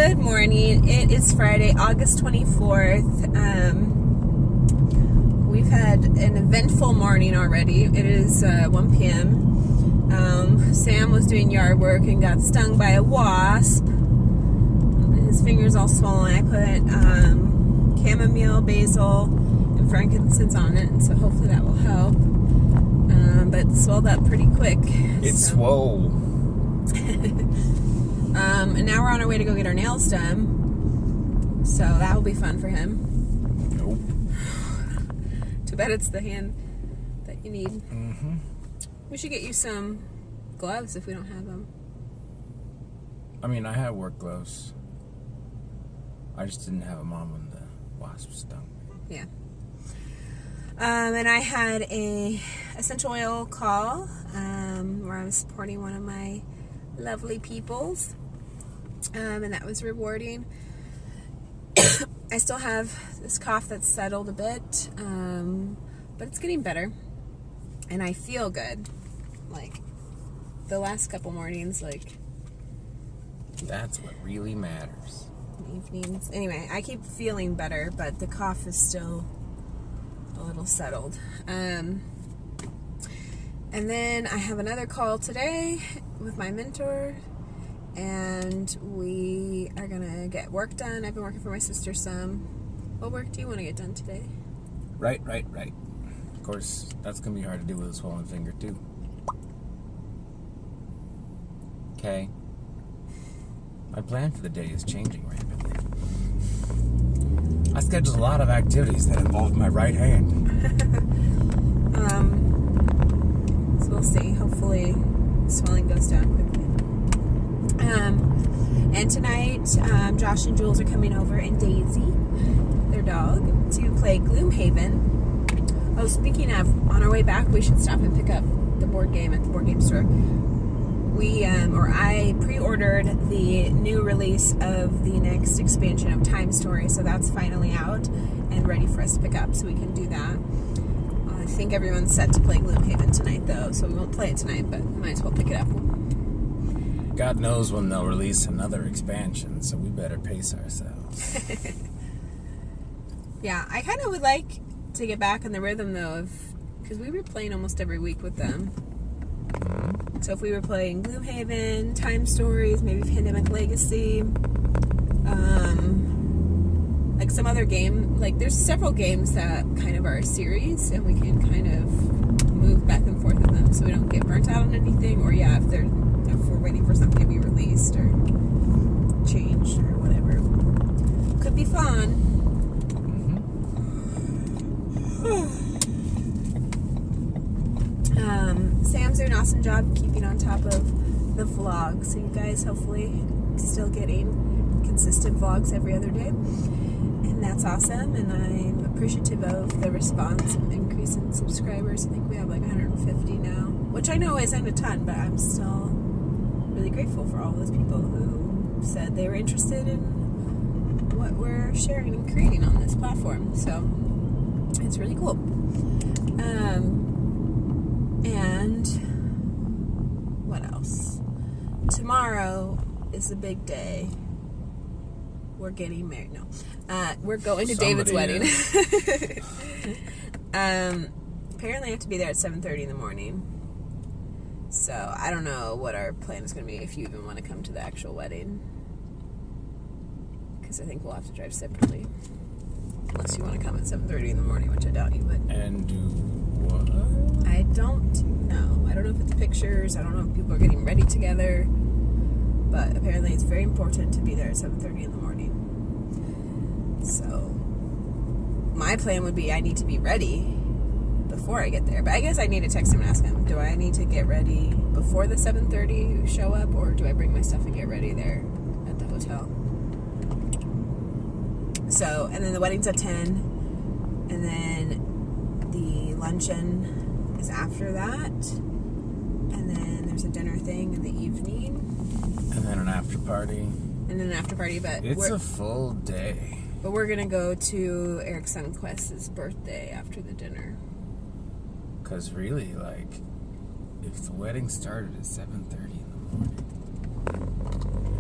Good morning. It is Friday, August 24th. We've had an eventful morning already. It is 1 p.m. Sam was doing yard work and got stung by a wasp. His finger's all swollen. I put chamomile, basil, and frankincense on it, so hopefully that will help. But it swelled up pretty quick. It's swole. And now we're on our way to go get our nails done. So that will be fun for him. Nope. Too bad it's the hand that you need. Mm-hmm. We should get you some gloves if we don't have them. I mean, I have work gloves. I just didn't have them on when the wasp stung. Yeah. And I had a essential oil call where I was supporting one of my lovely peoples. And that was rewarding. I still have this cough that's settled a bit, but it's getting better. And I feel good. Like, the last couple mornings, like... That's what really matters. Evenings. Anyway, I keep feeling better, but the cough is still a little settled. And then I have another call today with my mentor, and we are gonna get work done. I've been working for my sister some. What work do you want to get done today? Right. Of course, that's gonna be hard to do with a swollen finger too. Okay. My plan for the day is changing rapidly. I scheduled a lot of activities that involved my right hand. So we'll see. Hopefully, swelling goes down quickly. And tonight, Josh and Jules are coming over, and Daisy, their dog, to play Gloomhaven. Oh, speaking of, on our way back, we should stop and pick up the board game at the board game store. I pre-ordered the new release of the next expansion of Time Story, so that's finally out and ready for us to pick up, so we can do that. I think everyone's set to play Gloomhaven tonight, though, so we won't play it tonight, but might as well pick it up. God knows when they'll release another expansion, so we better pace ourselves. Yeah, I kind of would like to get back in the rhythm, though, because we were playing almost every week with them. So if we were playing Gloomhaven, Time Stories, maybe Pandemic Legacy, like some other game, like there's several games that kind of are a series, and we can kind of move back and forth with them so we don't get burnt out on anything, or if we're waiting for something to be released or changed or whatever. Could be fun. Sam's doing an awesome job keeping on top of the vlog, so you guys hopefully still getting consistent vlogs every other day, and that's awesome. And I'm appreciative of the response and increase in subscribers. I think we have like 150 now, which I know isn't a ton, but I'm still really grateful for all those people who said they were interested in what we're sharing and creating on this platform. So it's really cool. And what else? Tomorrow is the big day. We're getting married. No. We're going to David's wedding. Apparently I have to be there at 7:30 in the morning. So I don't know what our plan is going to be, if you even want to come to the actual wedding. Because I think we'll have to drive separately. Unless you want to come at 7:30 in the morning, which I doubt you would. And do what? I don't know. I don't know if it's pictures. I don't know if people are getting ready together. But apparently it's very important to be there at 7:30 in the morning. So my plan would be I need to be ready before I get there. But I guess I need to text him and ask him, do I need to get ready before the 7:30 show up, or do I bring my stuff and get ready there at the hotel? So, and then the wedding's at 10, and then the luncheon is after that, and then there's a dinner thing in the evening, And then an after party. But It's a full day. But we're gonna go to Eric Sunquest's birthday after the dinner. Because really, like, if the wedding started at 7:30 in the morning,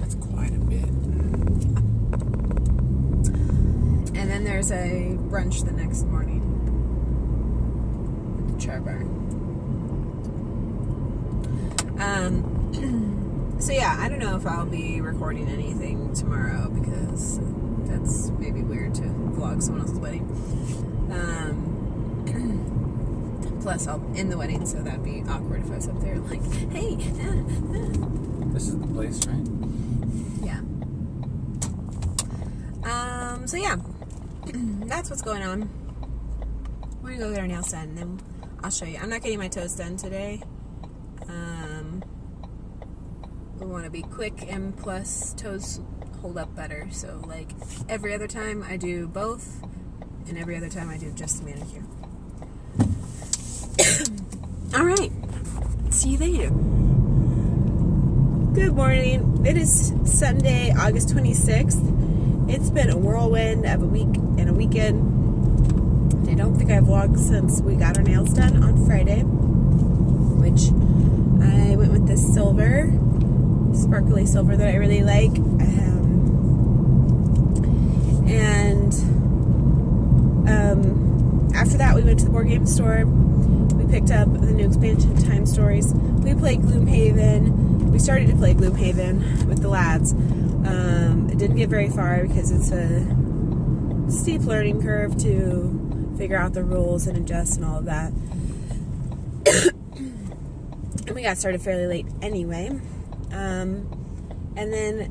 that's quite a bit. there's a brunch the next morning at the Char Bar. So yeah, I don't know if I'll be recording anything tomorrow because that's maybe weird to vlog someone else's wedding. Plus, I'll in the wedding, so that'd be awkward if I was up there like, hey. This is the place, right? Yeah. So yeah, that's what's going on. We're gonna go get our nails done, and then I'll show you. I'm not getting my toes done today. We want to be quick, and plus toes hold up better. So like every other time I do both, and every other time I do just the manicure. All right. See you later. Good morning. It is Sunday, August 26th. It's been a whirlwind of a week and a weekend. I don't think I've vlogged since we got our nails done on Friday, which I went with this silver, sparkly silver that I really like. After that, we went to the board game store. We picked up the new expansion, Time Stories. We played Gloomhaven. We started to play Gloomhaven with the lads. It didn't get very far because it's a steep learning curve to figure out the rules and adjust and all of that. And we got started fairly late anyway. And then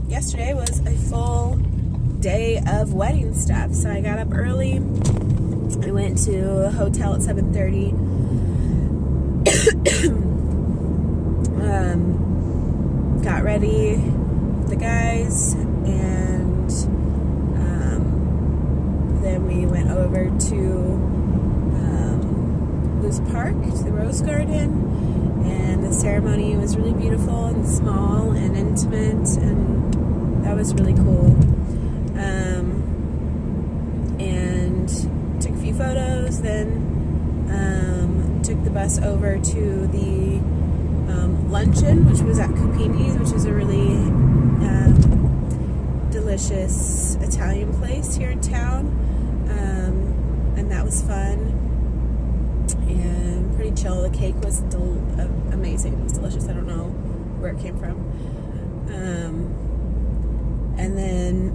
yesterday was a full day of wedding stuff. So I got up early. I went to a hotel at 7:30. Got ready with the guys, and then we went over to Lewis Park, to the Rose Garden, and the ceremony was really beautiful and small and intimate, and that was really cool. And took a few photos, then took the bus over to the luncheon, which was at Cupini's, which is a really delicious Italian place here in town, and that was fun and pretty chill. The cake was amazing. It was delicious. I don't know where it came from. And then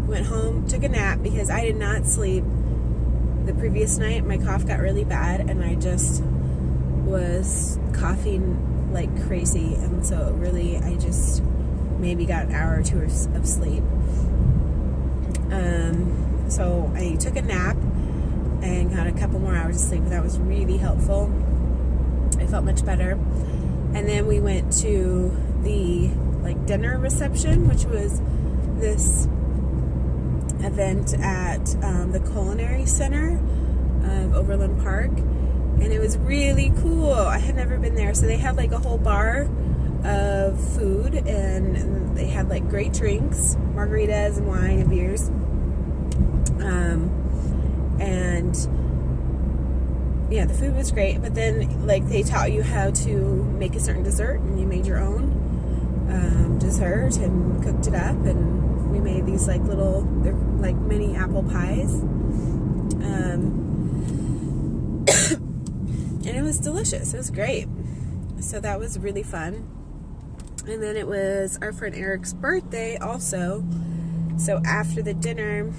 went home, took a nap because I did not sleep the previous night. My cough got really bad, and I just was coughing like crazy, and so really I just maybe got an hour or two of sleep. So I took a nap and got a couple more hours of sleep, and that was really helpful. I felt much better. And then we went to the dinner reception, which was this event at the Culinary Center of Overland Park, and it was really cool. I had never been there. So they had a whole bar of food, and they had great drinks, margaritas and wine and beers, and yeah, the food was great. But then they taught you how to make a certain dessert, and you made your own dessert and cooked it up, and we made these little, they're mini apple pies, and it was delicious. It was great. So that was really fun. And then it was our friend Eric's birthday also. So after the dinner,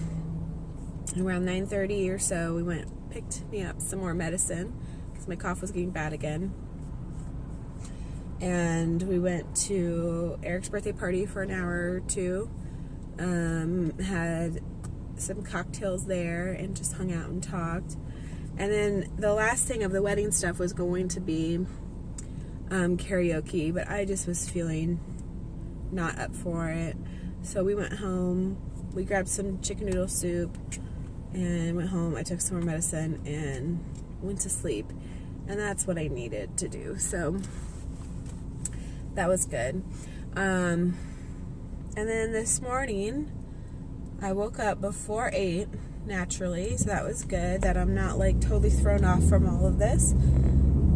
around 9:30 or so, we picked me up some more medicine because my cough was getting bad again. And we went to Eric's birthday party for an hour or two. Had some cocktails there and just hung out and talked. And then the last thing of the wedding stuff was going to be karaoke, but I just was feeling not up for it. So we went home. We grabbed some chicken noodle soup and went home. I took some more medicine and went to sleep. And that's what I needed to do. So that was good. And then this morning, I woke up before 8, naturally, so that was good, that I'm not totally thrown off from all of this,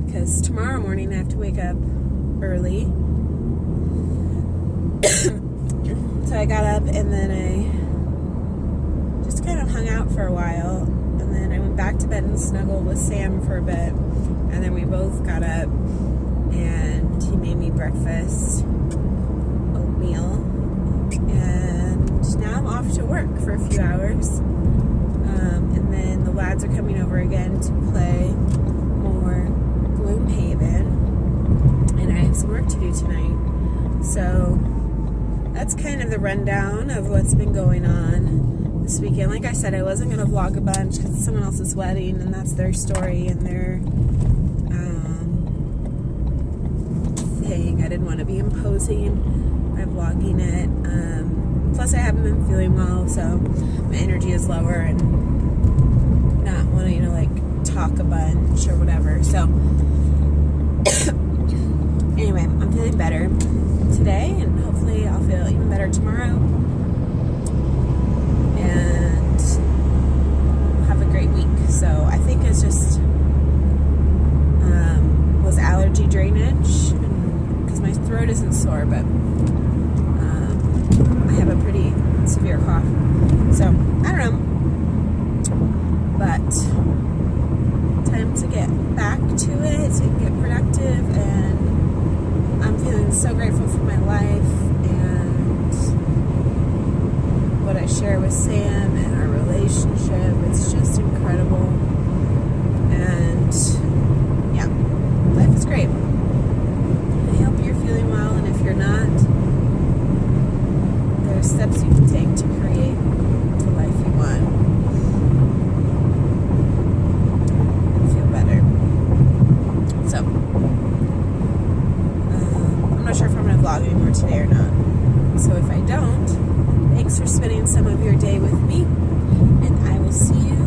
because tomorrow morning I have to wake up early. So I got up, and then I just kind of hung out for a while, and then I went back to bed and snuggled with Sam for a bit, and then we both got up, and he made me breakfast, oatmeal, and now I'm off to work for a few hours, and then the lads are coming over again to play more Gloomhaven, and I have some work to do tonight. So that's kind of the rundown of what's been going on this weekend. Like I said, I wasn't going to vlog a bunch because it's someone else's wedding, and that's their story and their thing. I didn't want to be imposing by vlogging it. Plus, I haven't been feeling well, so my energy is lower and not wanting to like talk a bunch or whatever. So anyway, I'm feeling better today, and hopefully I'll feel even better tomorrow, and have a great week. So I think it's just was allergy drainage, because my throat isn't sore, but I have a pretty severe cough, so I don't know, but time to get back to it and get productive, and I'm feeling so grateful for my life and what I share with Sam and our relationship. It's just incredible. And yeah, life is great. I hope you're feeling well, and if you're not, there are steps you can take to create the life you want and feel better. So I'm not sure if I'm going to vlog anymore today or not. So if I don't, thanks for spending some of your day with me, and I will see you